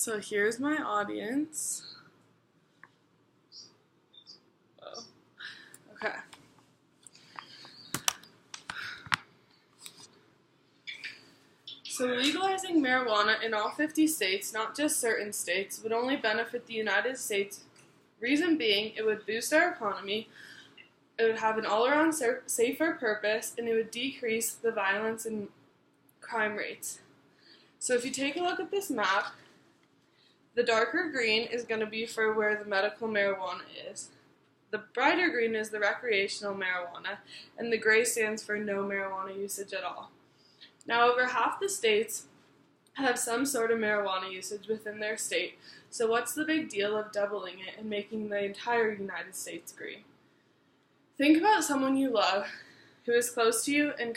So here's my audience. Oh, okay. So legalizing marijuana in all 50 states, not just certain states, would only benefit the United States. Reason being, it would boost our economy, it would have an all-around safer purpose, and it would decrease the violence and crime rates. So if you take a look at this map, the darker green is going to be for where the medical marijuana is. The brighter green is the recreational marijuana, and the gray stands for no marijuana usage at all. Now, over half the states have some sort of marijuana usage within their state, so what's the big deal of doubling it and making the entire United States green? Think about someone you love who is close to you and you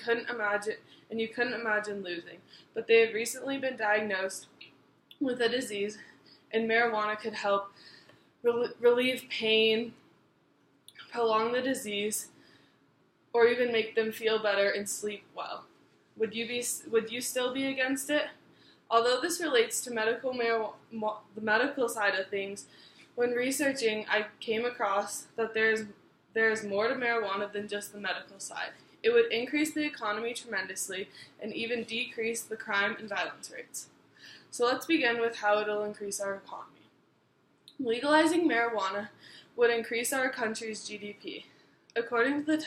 couldn't imagine losing, but they had recently been diagnosed with a disease, and marijuana could help relieve pain, prolong the disease, or even make them feel better and sleep well. Would you still be against it? Although this relates to the medical side of things, when researching, I came across that there is more to marijuana than just the medical side. It would increase the economy tremendously and even decrease the crime and violence rates. So let's begin with how it will increase our economy. Legalizing marijuana would increase our country's GDP. According to the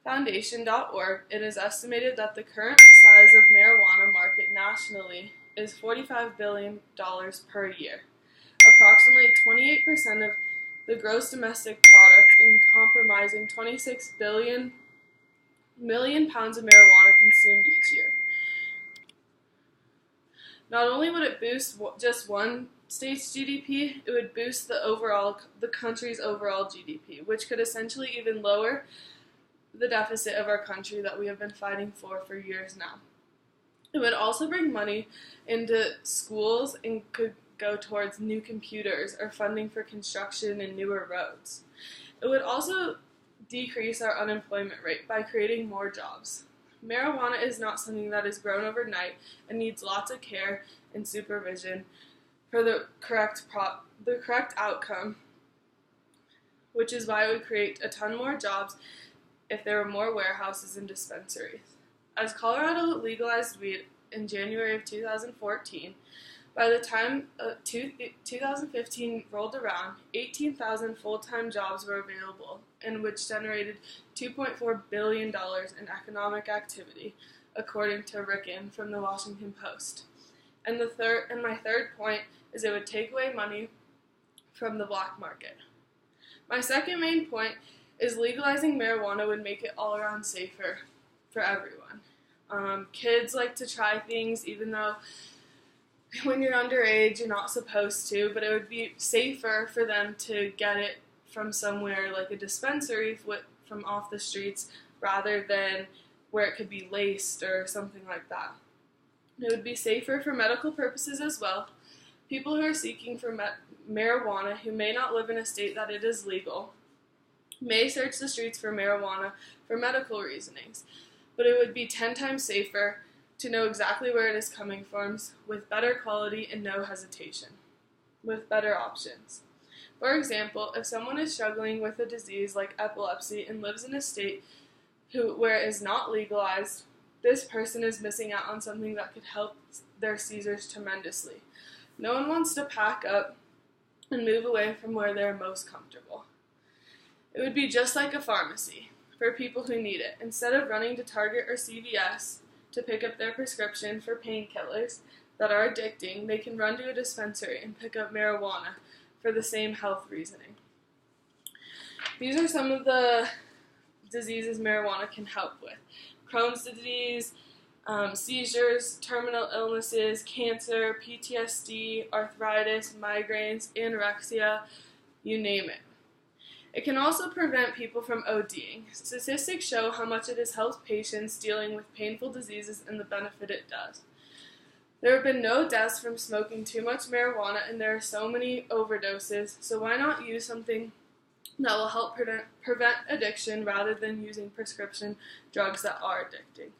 taxfoundation.org, it is estimated that the current size of marijuana market nationally is $45 billion per year, approximately 28% of the gross domestic product, and comprising 26 million pounds of marijuana consumed each year. Not only would it boost just one state's GDP, it would boost the country's overall GDP, which could essentially even lower the deficit of our country that we have been fighting for years now. It would also bring money into schools and could go towards new computers or funding for construction and newer roads. It would also decrease our unemployment rate by creating more jobs. Marijuana is not something that is grown overnight and needs lots of care and supervision for the correct outcome, which is why it would create a ton more jobs if there were more warehouses and dispensaries. As Colorado legalized weed in January of 2014, by the time 2015 rolled around, 18,000 full-time jobs were available, and which generated $2.4 billion in economic activity, according to Ricken from the Washington Post. And my third point is it would take away money from the black market. My second main point is legalizing marijuana would make it all around safer for everyone. Kids like to try things even though when you're underage you're not supposed to, but it would be safer for them to get it from somewhere like a dispensary from off the streets rather than where it could be laced or something like that. It would be safer for medical purposes as well. People who are seeking for marijuana who may not live in a state that it is legal may search the streets for marijuana for medical reasonings, but it would be 10 times safer to know exactly where it is coming from with better quality and no hesitation, with better options. For example, if someone is struggling with a disease like epilepsy and lives in a state where it is not legalized, this person is missing out on something that could help their seizures tremendously. No one wants to pack up and move away from where they're most comfortable. It would be just like a pharmacy for people who need it. Instead of running to Target or CVS to pick up their prescription for painkillers that are addicting, they can run to a dispensary and pick up marijuana for the same health reasoning. These are some of the diseases marijuana can help with: Crohn's disease, seizures, terminal illnesses, cancer, PTSD, arthritis, migraines, anorexia, you name it. It can also prevent people from ODing. Statistics show how much it has helped patients dealing with painful diseases and the benefit it does. There have been no deaths from smoking too much marijuana, and there are so many overdoses, so why not use something that will help prevent addiction rather than using prescription drugs that are addicting.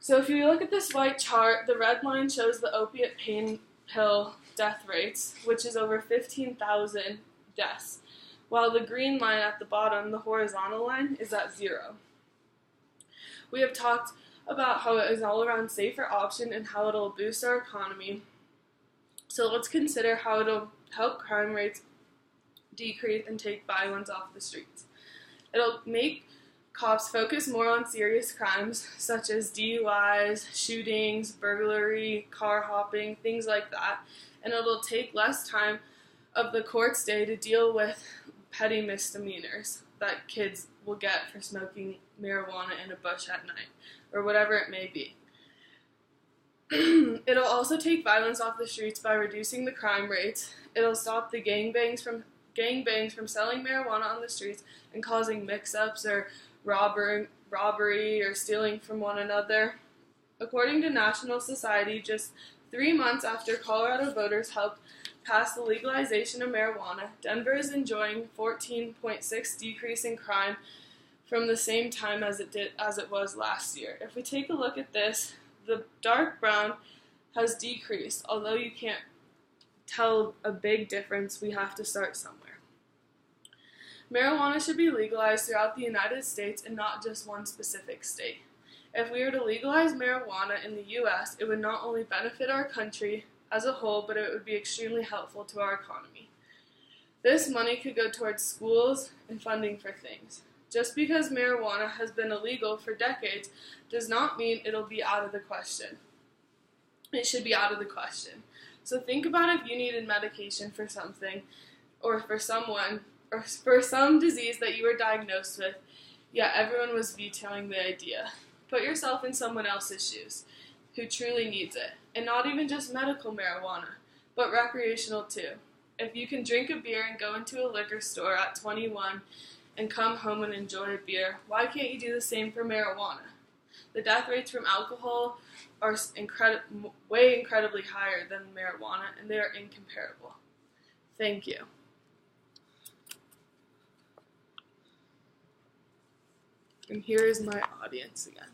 So if you look at this white chart, the red line shows the opiate pain hill death rates, which is over 15,000 deaths, while the green line at the bottom, the horizontal line, is at 0. We have talked about how it is an all-around safer option and how it'll boost our economy. So let's consider how it'll help crime rates decrease and take violence off the streets. It'll make cops focus more on serious crimes such as DUIs, shootings, burglary, car hopping, things like that, and it'll take less time of the court's day to deal with petty misdemeanors that kids will get for smoking marijuana in a bush at night, or whatever it may be. It'll also take violence off the streets by reducing the crime rates. It'll stop the gangbangs from selling marijuana on the streets and causing mix-ups or robbery or stealing from one another. According to National Society, just 3 months after Colorado voters helped pass the legalization of marijuana, Denver is enjoying 14.6 decrease in crime from the same time as it was last year. If we take a look at this, the dark brown has decreased. Although you can't tell a big difference, we have to start somewhere. Marijuana should be legalized throughout the United States and not just one specific state. If we were to legalize marijuana in the U.S., it would not only benefit our country as a whole, but it would be extremely helpful to our economy. This money could go towards schools and funding for things. Just because marijuana has been illegal for decades does not mean it'll be out of the question. It should be out of the question. So think about if you needed medication for something, or for someone, or for some disease that you were diagnosed with, yet everyone was vetoing the idea. Put yourself in someone else's shoes, who truly needs it. And not even just medical marijuana, but recreational too. If you can drink a beer and go into a liquor store at 21 and come home and enjoy a beer, why can't you do the same for marijuana? The death rates from alcohol are incredibly higher than marijuana, and they are incomparable. Thank you. And here is my audience again.